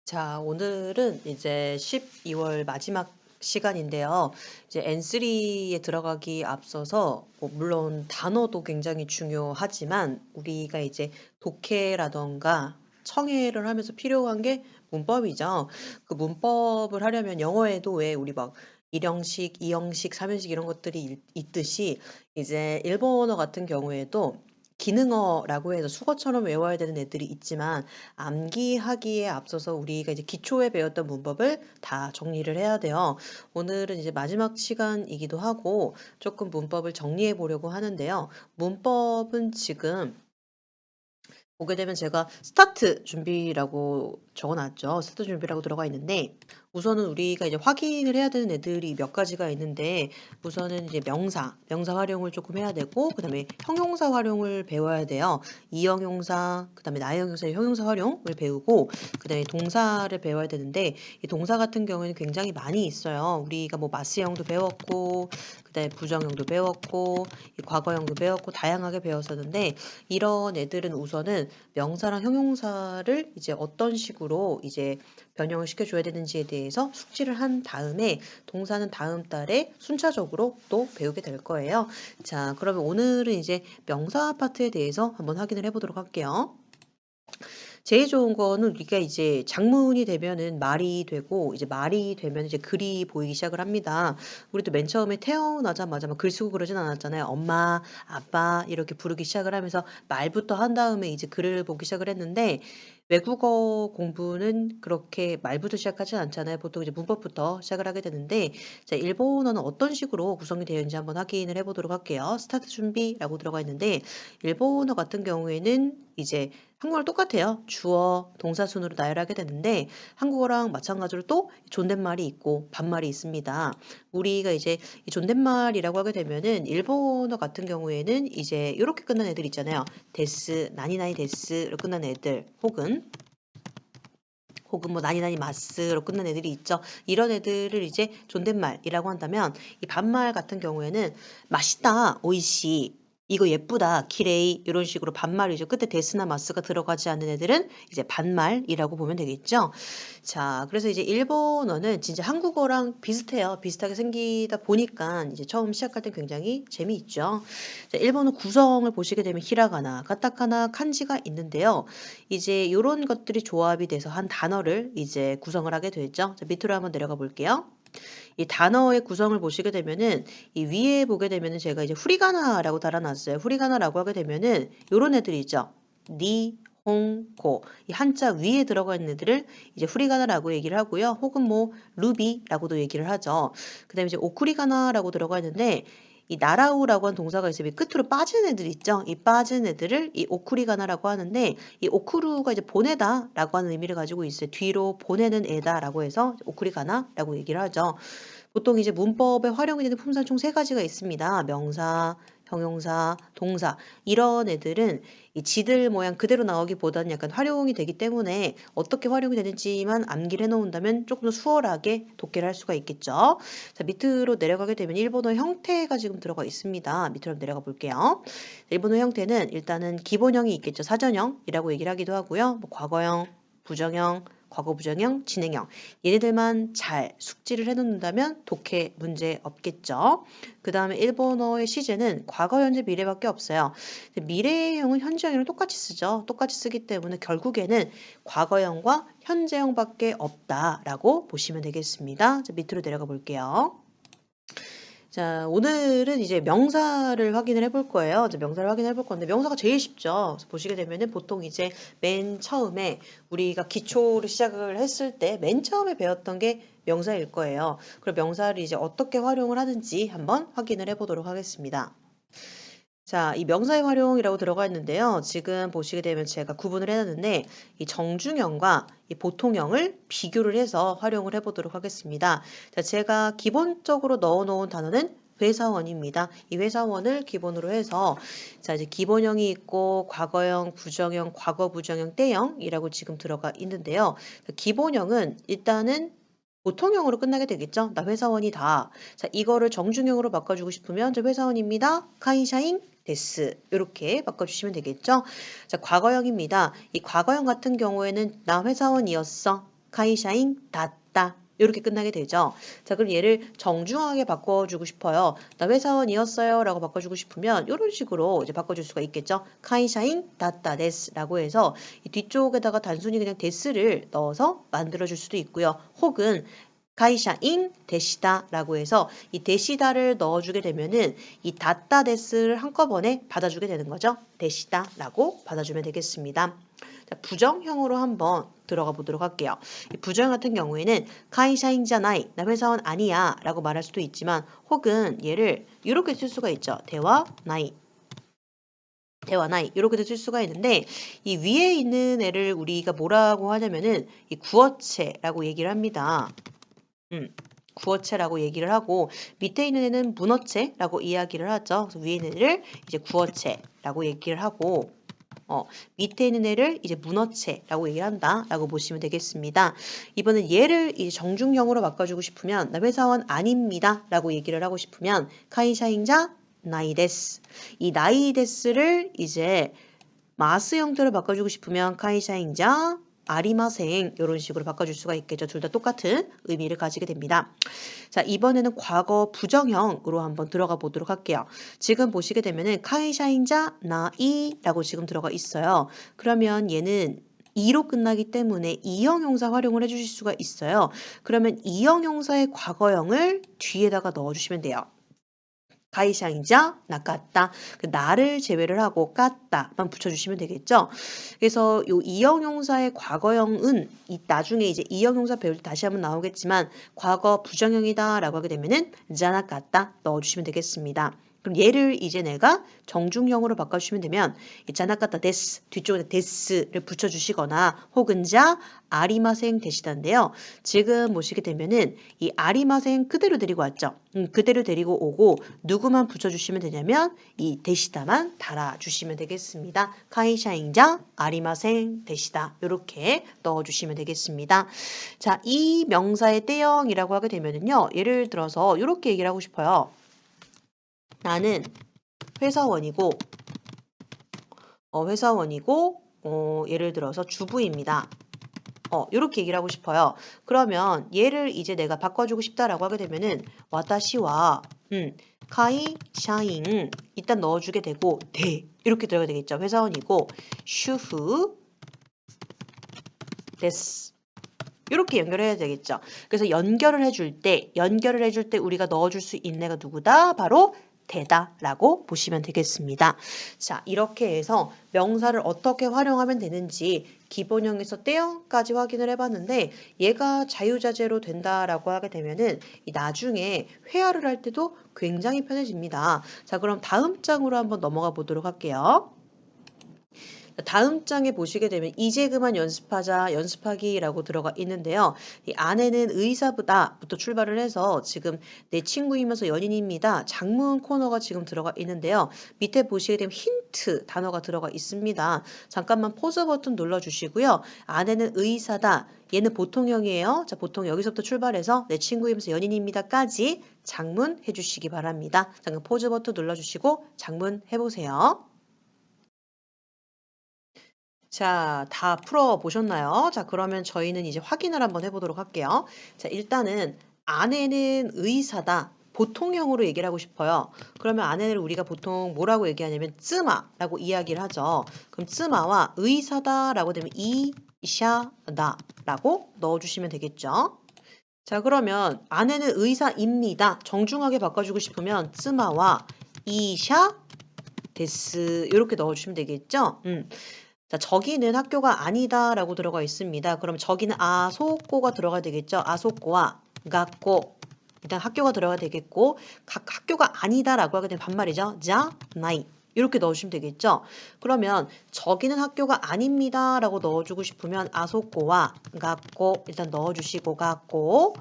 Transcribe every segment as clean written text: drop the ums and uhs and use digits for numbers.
자, 오늘은 이제 12월 마지막 시간인데요. 이제 N3에 들어가기 앞서서 물론 단어도 굉장히 중요하지만 우리가 이제 독해라던가 청해를 하면서 필요한 게 문법이죠. 그 문법을 하려면 영어에도 왜 우리 막 1형식, 2형식, 3형식 이런 것들이 있듯이 이제 일본어 같은 경우에도 기능어라고 해서 수거처럼 외워야 되는 애들이 있지만 암기하기에 앞서서 우리가 이제 기초에 배웠던 문법을 다 정리를 해야 돼요. 오늘은 이제 마지막 시간이기도 하고 조금 문법을 정리해 보려고 하는데요. 문법은 지금 보게 되면 제가 스타트 준비라고 적어놨죠. 스타트 준비라고 들어가 있는데 우선은 우리가 이제 확인을 해야 되는 애들이 몇 가지가 있는데 우선은 이제 명사 활용을 조금 해야 되고 그다음에 형용사 활용을 배워야 돼요. 이형용사, 그다음에 나형용사의 형용사 활용을 배우고 그다음에 동사를 배워야 되는데 이 동사 같은 경우에는 굉장히 많이 있어요. 우리가 뭐 마스형도 배웠고 그다음에 부정형도 배웠고 이 과거형도 배웠고 다양하게 배웠었는데 이런 애들은 우선은 명사랑 형용사를 이제 어떤 식으로 이제 변형을 시켜줘야 되는지에 대해서 숙지를 한 다음에 동사는 다음 달에 순차적으로 또 배우게 될 거예요. 자, 그러면 오늘은 이제 명사 파트에 대해서 한번 확인을 해보도록 할게요. 제일 좋은 거는 우리가 이제 장문이 되면은 말이 되고 이제 말이 되면 이제 글이 보이기 시작을 합니다. 우리도 맨 처음에 태어나자마자 막 글 쓰고 그러진 않았잖아요. 엄마, 아빠 이렇게 부르기 시작을 하면서 말부터 한 다음에 이제 글을 보기 시작을 했는데 외국어 공부는 그렇게 말부터 시작하진 않잖아요. 보통 이제 문법부터 시작을 하게 되는데 자, 일본어는 어떤 식으로 구성이 되어 있는지 한번 확인을 해보도록 할게요. 스타트 준비라고 들어가 있는데 일본어 같은 경우에는 이제 한국어랑 똑같아요. 주어, 동사 순으로 나열하게 되는데 한국어랑 마찬가지로 또 존댓말이 있고 반말이 있습니다. 우리가 이제 이 존댓말이라고 하게 되면은 일본어 같은 경우에는 이제 이렇게 끝난 애들 있잖아요. 데스, 나니나니 데스로 끝난 애들 혹은 뭐 나니나니 마스로 끝난 애들이 있죠. 이런 애들을 이제 존댓말이라고 한다면 이 반말 같은 경우에는 맛있다, 오이시, 이거 예쁘다, 키레이 이런 식으로 반말이죠. 끝에 데스나 마스가 들어가지 않는 애들은 이제 반말이라고 보면 되겠죠. 자, 그래서 이제 일본어는 진짜 한국어랑 비슷해요. 비슷하게 생기다 보니까 이제 처음 시작할 때 굉장히 재미있죠. 자, 일본어 구성을 보시게 되면 히라가나, 가타카나, kan지가 있는데요. 이제 이런 것들이 조합이 돼서 한 단어를 이제 구성을 하게 되죠. 자, 밑으로 한번 내려가 볼게요. 이 단어의 구성을 보시게 되면은 이 위에 보게 되면은 제가 이제 후리가나라고 달아놨어요. 후리가나라고 하게 되면은 요런 애들이 있죠. 니, 홍, 고. 이 한자 위에 들어가 있는 애들을 이제 후리가나라고 얘기를 하고요. 혹은 뭐 루비라고도 얘기를 하죠. 그다음에 이제 오쿠리가나라고 들어가 있는데 이 나라우라고 한 동사가 있으면 끝으로 빠진 애들 있죠. 이 빠진 애들을 이 오쿠리가나라고 하는데 이 오쿠루가 이제 보내다라고 하는 의미를 가지고 있어요. 뒤로 보내는 애다라고 해서 오쿠리가나라고 얘기를 하죠. 보통 이제 문법에 활용이 되는 품사 총 세 가지가 있습니다. 명사, 형용사, 동사. 이런 애들은 이 지들 모양 그대로 나오기보다는 약간 활용이 되기 때문에 어떻게 활용이 되는지만 암기를 해놓은다면 조금 더 수월하게 독해를 할 수가 있겠죠. 자, 밑으로 내려가게 되면 일본어 형태가 지금 들어가 있습니다. 밑으로 내려가 볼게요. 일본어 형태는 일단은 기본형이 있겠죠. 사전형이라고 얘기를 하기도 하고요. 뭐 과거형, 부정형, 과거 부정형, 진행형. 얘네들만 잘 숙지를 해놓는다면 독해 문제 없겠죠. 그 다음에 일본어의 시제는 과거, 현재, 미래밖에 없어요. 미래형은 현재형이랑 똑같이 쓰죠. 똑같이 쓰기 때문에 결국에는 과거형과 현재형밖에 없다라고 보시면 되겠습니다. 자, 밑으로 내려가 볼게요. 자, 오늘은 이제 명사를 확인을 해볼 거예요. 이제 명사를 확인해 볼 건데, 명사가 제일 쉽죠. 그래서 보시게 되면은 보통 이제 맨 처음에 우리가 기초를 시작을 했을 때 맨 처음에 배웠던 게 명사일 거예요. 그럼 명사를 이제 어떻게 활용을 하는지 한번 확인을 해보도록 하겠습니다. 자, 이 명사의 활용이라고 들어가 있는데요. 지금 보시게 되면 제가 구분을 해놨는데 이 정중형과 이 보통형을 비교를 해서 활용을 해보도록 하겠습니다. 자, 제가 기본적으로 넣어놓은 단어는 회사원입니다. 이 회사원을 기본으로 해서 자, 이제 기본형이 있고 과거형, 부정형, 과거 부정형, 때형이라고 지금 들어가 있는데요. 기본형은 일단은 보통형으로 끝나게 되겠죠. 나 회사원이다. 자, 이거를 정중형으로 바꿔주고 싶으면 저 회사원입니다. 카이샤인 데스. 이렇게 바꿔주시면 되겠죠. 자, 과거형입니다. 이 과거형 같은 경우에는 나 회사원이었어. 카이샤인 닫다. 이렇게 끝나게 되죠. 자, 그럼 얘를 정중하게 바꿔주고 싶어요. 나 회사원이었어요. 라고 바꿔주고 싶으면 이런 식으로 이제 바꿔줄 수가 있겠죠. 카이샤인 닫다 데스 라고 해서 이 뒤쪽에다가 단순히 그냥 데스를 넣어서 만들어줄 수도 있고요. 혹은 카이샤인 데시다 라고 해서 이 데시다를 넣어주게 되면은 이 닫다 데스를 한꺼번에 받아주게 되는 거죠. 데시다 라고 받아주면 되겠습니다. 자, 부정형으로 한번 들어가 보도록 할게요. 이 부정 같은 경우에는 카이샤인자나이, 나 회사원 아니야 라고 말할 수도 있지만 혹은 얘를 이렇게 쓸 수가 있죠. 대화 나이. 대화 나이 이렇게도 쓸 수가 있는데 이 위에 있는 애를 우리가 뭐라고 하냐면은 이 구어체라고 얘기를 합니다. 구어체라고 얘기를 하고 밑에 있는 애는 문어체라고 이야기를 하죠. 그래서 위에 있는 애를 이제 구어체라고 얘기를 하고 밑에 있는 애를 이제 문어체라고 얘기를 한다라고 보시면 되겠습니다. 이번엔 얘를 이제 정중형으로 바꿔주고 싶으면 나 회사원 아닙니다라고 얘기를 하고 싶으면 카이샤인자 나이데스. 이 나이데스를 이제 마스 형태로 바꿔주고 싶으면 카이샤인자 아리마생 이런 식으로 바꿔줄 수가 있겠죠. 둘 다 똑같은 의미를 가지게 됩니다. 자, 이번에는 과거 부정형으로 한번 들어가 보도록 할게요. 지금 보시게 되면은 카이샤인자 나이라고 지금 들어가 있어요. 그러면 얘는 2로 끝나기 때문에 이형 용사 활용을 해주실 수가 있어요. 그러면 이형 용사의 과거형을 뒤에다가 넣어주시면 돼요. 가이샤인자 나깠다. 그 나를 제외를 하고 깠다만 붙여주시면 되겠죠. 그래서 요 이형용사의 과거형은 이 나중에 이제 이형용사 배울 때 다시 한번 나오겠지만 과거 부정형이다라고 하게 되면은 자나 깠다 넣어주시면 되겠습니다. 그럼 얘를 이제 내가 정중형으로 바꿔주시면 되면 자나까타 데스 뒤쪽에 데스를 붙여주시거나 혹은 자 아리마생 데시다인데요. 지금 보시게 되면은 이 아리마생 그대로 데리고 왔죠. 그대로 데리고 오고 누구만 붙여주시면 되냐면 이 데시다만 달아주시면 되겠습니다. 카이샤인자 아리마생 데시다 이렇게 넣어주시면 되겠습니다. 자, 이 명사의 때형이라고 하게 되면은요. 예를 들어서 이렇게 얘기를 하고 싶어요. 나는 회사원이고 예를 들어서 주부입니다. 이렇게 얘기를 하고 싶어요. 그러면 얘를 이제 내가 바꿔주고 싶다라고 하게 되면은 와타시와 카이 샤인 일단 넣어주게 되고 네 이렇게 들어가야 되겠죠. 회사원이고 슈프 데스 이렇게 연결해야 되겠죠. 그래서 연결을 해줄 때 우리가 넣어줄 수 있는 애가 누구다? 바로 되다라고 보시면 되겠습니다. 자, 이렇게 해서 명사를 어떻게 활용하면 되는지 기본형에서 때형까지 확인을 해봤는데 얘가 자유자재로 된다라고 하게 되면은 나중에 회화를 할 때도 굉장히 편해집니다. 자, 그럼 다음 장으로 한번 넘어가 보도록 할게요. 다음 장에 보시게 되면 이제 그만 연습하자, 연습하기라고 들어가 있는데요. 이 안에는 의사보다부터 출발을 해서 지금 내 친구이면서 연인입니다. 장문 코너가 지금 들어가 있는데요. 밑에 보시게 되면 힌트 단어가 들어가 있습니다. 잠깐만 포즈 버튼 눌러주시고요. 안에는 의사다. 얘는 보통형이에요. 자, 보통 여기서부터 출발해서 내 친구이면서 연인입니다까지 장문 해주시기 바랍니다. 잠깐 포즈 버튼 눌러주시고 장문 해보세요. 자, 다 풀어보셨나요? 자, 그러면 저희는 이제 확인을 한번 해보도록 할게요. 자, 일단은 아내는 의사다. 보통형으로 얘기를 하고 싶어요. 그러면 아내를 우리가 보통 뭐라고 얘기하냐면 쯔마라고 이야기를 하죠. 그럼 쯔마와 의사다라고 되면 이샤다라고 넣어주시면 되겠죠. 자, 그러면 아내는 의사입니다. 정중하게 바꿔주고 싶으면 쯔마와 이샤 데스 이렇게 넣어주시면 되겠죠. 자, 저기는 학교가 아니다라고 들어가 있습니다. 그럼 저기는 아소코가 들어가야 되겠죠. 아소코와 가코 일단 학교가 들어가야 되겠고 학교가 아니다라고 하게 되면 반말이죠. 자, 나이 이렇게 넣으시면 되겠죠. 그러면 저기는 학교가 아닙니다라고 넣어주고 싶으면 아소코와 가코 일단 넣어주시고 가코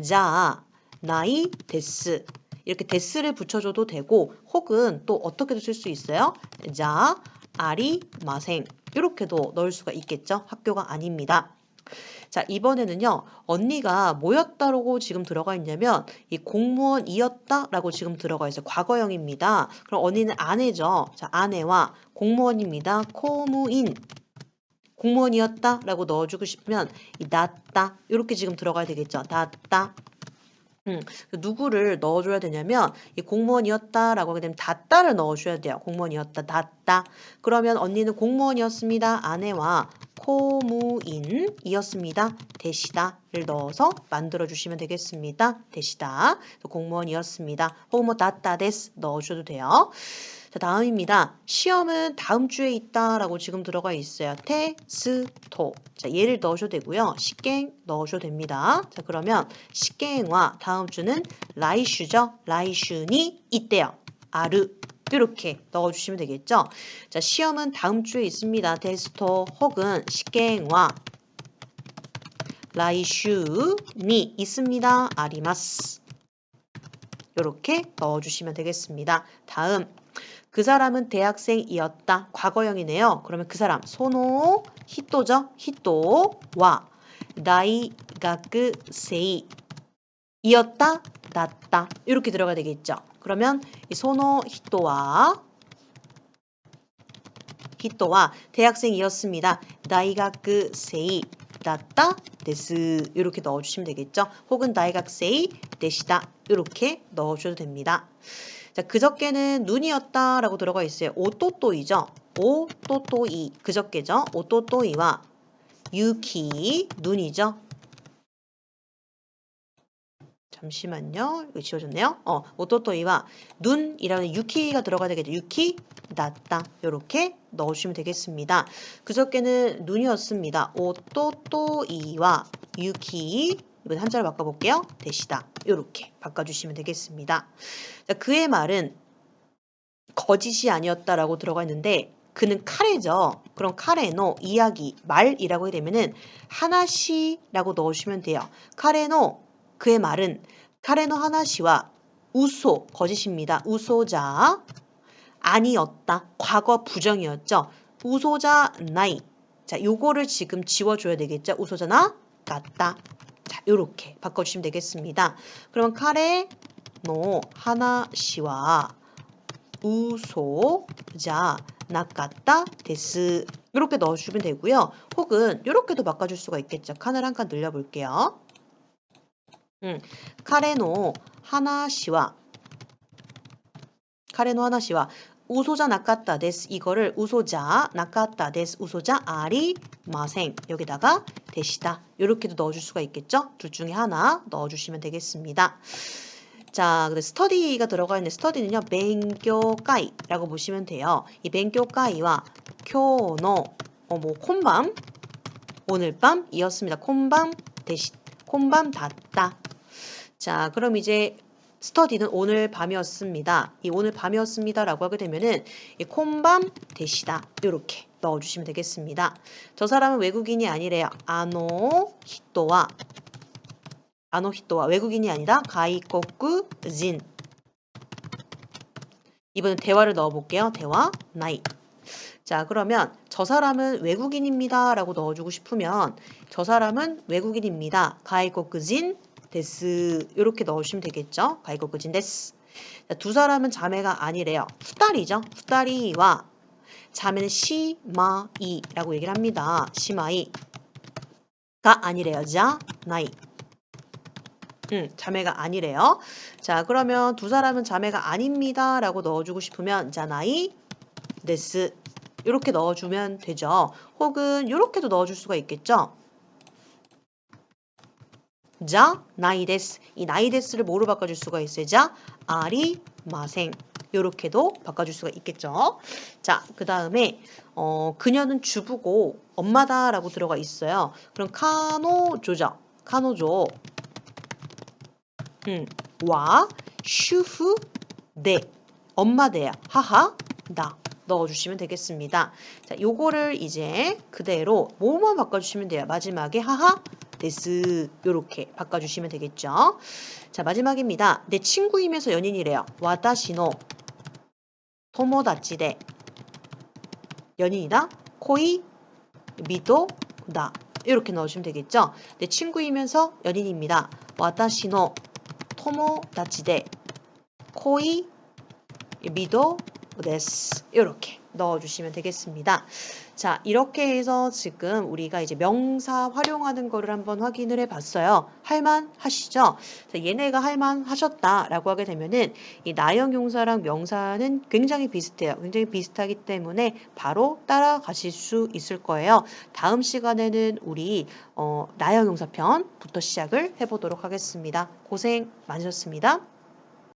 자, 나이 데스 이렇게 데스를 붙여줘도 되고 혹은 또 어떻게도 쓸 수 있어요. 자, 아리마생 이렇게도 넣을 수가 있겠죠. 학교가 아닙니다. 자, 이번에는요. 언니가 뭐였다라고 지금 들어가 있냐면 이 공무원이었다라고 지금 들어가 있어요. 과거형입니다. 그럼 언니는 아내죠. 자, 아내와 공무원입니다. 공무원이었다 라고 넣어주고 싶으면 이 낫다 이렇게 지금 들어가야 되겠죠. 낫다. 누구를 넣어줘야 되냐면 이 공무원이었다 라고 하게 되면 닫다를 넣어줘야 돼요. 공무원이었다 닫다. 그러면 언니는 공무원이었습니다. 아내와 코무인이었습니다. 대시다를 넣어서 만들어주시면 되겠습니다. 대시다. 공무원이었습니다. 혹은 뭐 닫다 데스 넣어줘도 돼요. 자, 다음입니다. 시험은 다음 주에 있다라고 지금 들어가 있어요. 테스토. 자, 얘를 넣으셔도 되고요. 식갱 넣으셔도 됩니다. 자, 그러면 식갱과 다음 주는 라이슈죠. 라이슈니 있대요. 아르. 이렇게 넣어주시면 되겠죠. 자, 시험은 다음 주에 있습니다. 테스토 혹은 식갱과 라이슈니 있습니다. 아리마스. 이렇게 넣어주시면 되겠습니다. 다음. 그 사람은 대학생이었다. 과거형이네요. 그러면 그 사람 소노 히토죠. 히토와 다이가쿠세이 이었다. 낫다. 이렇게 들어가야 되겠죠. 그러면 이 소노 히토와 대학생이었습니다. 다이가쿠세이 낫다 데스 이렇게 넣어주시면 되겠죠. 혹은 다이가쿠세이 데시다 이렇게 넣어주셔도 됩니다. 자, 그저께는 눈이었다라고 들어가 있어요. 오또또이죠. 오또또이 그저께죠. 오또또이와 유키 눈이죠. 잠시만요. 이거 지워졌네요. 오또또이와 눈이라는 유키가 들어가야 되겠죠. 유키 낫다 이렇게 넣어주시면 되겠습니다. 그저께는 눈이었습니다. 오또또이와 유키 이번 한자를 바꿔볼게요. 대시다 이렇게 바꿔주시면 되겠습니다. 자, 그의 말은 거짓이 아니었다라고 들어가 있는데 그는 카레죠. 그럼 카레노 이야기 말이라고 하게 되면은 하나시라고 넣으시면 돼요. 카레노 그의 말은 카레노 하나시와 우소 거짓입니다. 우소자 아니었다. 과거 부정이었죠. 우소자 나이. 자, 요거를 지금 지워줘야 되겠죠. 우소자나 같다. 자, 요렇게 바꿔주시면 되겠습니다. 그러면 카레노 하나시와 우소자 나갔다 데스 이렇게 넣어주시면 되고요. 혹은 이렇게도 바꿔줄 수가 있겠죠. 칸을 한 칸 늘려볼게요. 카레노 하나시와 우소자 나갔다 데스 이거를 우소자 나갔다 데스 우소자 아리 마생 여기다가 데시다 이렇게도 넣어줄 수가 있겠죠. 둘 중에 하나 넣어주시면 되겠습니다. 자, 근데 스터디가 들어가 있는 스터디는요. 벤교까이라고 보시면 돼요. 이 벤교까이와 쿄노 콘밤 오늘 밤이었습니다. 콘밤 대신 콘밤 닫다. 자, 그럼 이제 스터디는 오늘 밤이었습니다. 이 오늘 밤이었습니다라고 하게 되면은 이 콘밤 대시다 이렇게 넣어주시면 되겠습니다. 저 사람은 외국인이 아니래요. 아노 히토와 외국인이 아니라 가이코쿠진. 이번엔 대화를 넣어볼게요. 대화 나이. 자, 그러면 저 사람은 외국인입니다 라고 넣어주고 싶으면 저 사람은 외국인입니다. 가이코쿠진 데스 이렇게 넣으시면 되겠죠. 가이코쿠진 데스. 자, 두 사람은 자매가 아니래요. 후다리죠. 후다리와 자매는 시마이라고 얘기를 합니다. 시마이가 아니래요. 자 나이. 자매가 아니래요. 자, 그러면 두 사람은 자매가 아닙니다 라고 넣어주고 싶으면 자나이 데스 이렇게 넣어주면 되죠. 혹은 이렇게도 넣어줄 수가 있겠죠. 자 나이 데스 이 나이 데스를 뭐로 바꿔줄 수가 있어요. 자 아리 마생 이렇게도 바꿔줄 수가 있겠죠. 자, 그 다음에 그녀는 주부고 엄마다 라고 들어가 있어요. 그럼 카노조죠. 카노조 와 슈프 네 엄마대야 하하 나 넣어주시면 되겠습니다. 자, 요거를 이제 그대로 뭐만 바꿔주시면 돼요. 마지막에 하하 데스 요렇게 바꿔주시면 되겠죠. 자, 마지막입니다. 내 친구이면서 연인이래요. 와다시노 토모다치데 연인이다. 코이 미도다 이렇게 넣어주시면 되겠죠. 내 친구이면서 연인입니다. 와다시노 토모다치데 코이 미도 데스 이렇게 넣어주시면 되겠습니다. 자, 이렇게 해서 지금 우리가 이제 명사 활용하는 거를 한번 확인을 해봤어요. 할만하시죠? 자, 얘네가 할만하셨다라고 하게 되면은 이 나형용사랑 명사는 굉장히 비슷해요. 굉장히 비슷하기 때문에 바로 따라가실 수 있을 거예요. 다음 시간에는 우리 나형용사 편부터 시작을 해보도록 하겠습니다. 고생 많으셨습니다.